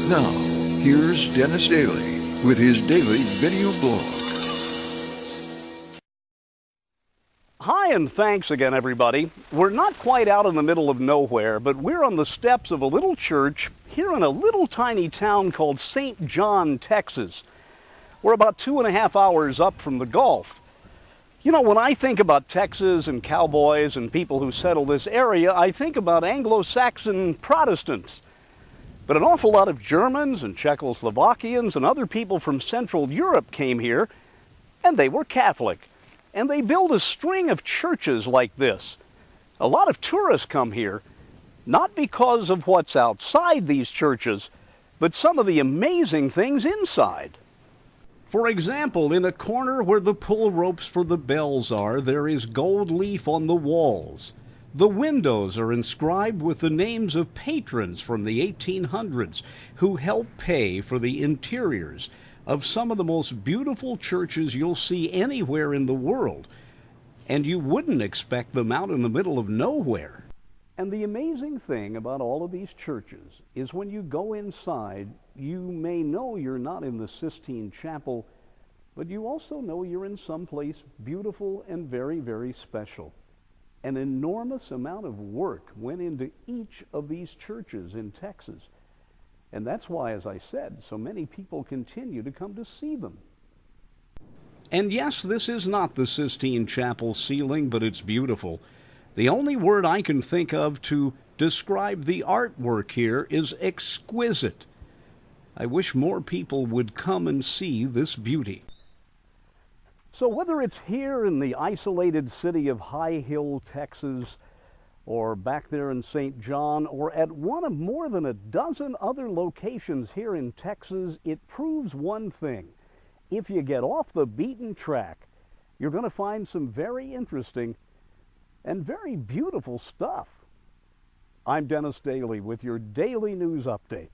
Now, here's Dennis Daly with his daily video blog. Hi, and thanks again, everybody. We're not quite out in the middle of nowhere, but we're on the steps of a little church here in a little tiny town called St. John, Texas. We're about 2.5 hours up from the Gulf. You know, when I think about Texas and cowboys and people who settle this area, I think about Anglo-Saxon Protestants. But an awful lot of Germans and Czechoslovakians and other people from Central Europe came here, and they were Catholic. And they built a string of churches like this. A lot of tourists come here, not because of what's outside these churches, but some of the amazing things inside. For example, in a corner where the pull ropes for the bells are, there is gold leaf on the walls. The windows are inscribed with the names of patrons from the 1800s who helped pay for the interiors of some of the most beautiful churches you'll see anywhere in the world. And you wouldn't expect them out in the middle of nowhere. And the amazing thing about all of these churches is when you go inside, you may know you're not in the Sistine Chapel, but you also know you're in someplace beautiful and very, very special. An enormous amount of work went into each of these churches in Texas. And that's why, as I said, so many people continue to come to see them. And yes, this is not the Sistine Chapel ceiling, but it's beautiful. The only word I can think of to describe the artwork here is exquisite. I wish more people would come and see this beauty. So whether it's here in the isolated city of High Hill, Texas, or back there in St. John, or at one of more than a dozen other locations here in Texas, it proves one thing. If you get off the beaten track, you're going to find some very interesting and very beautiful stuff. I'm Dennis Daly with your Daily News Update.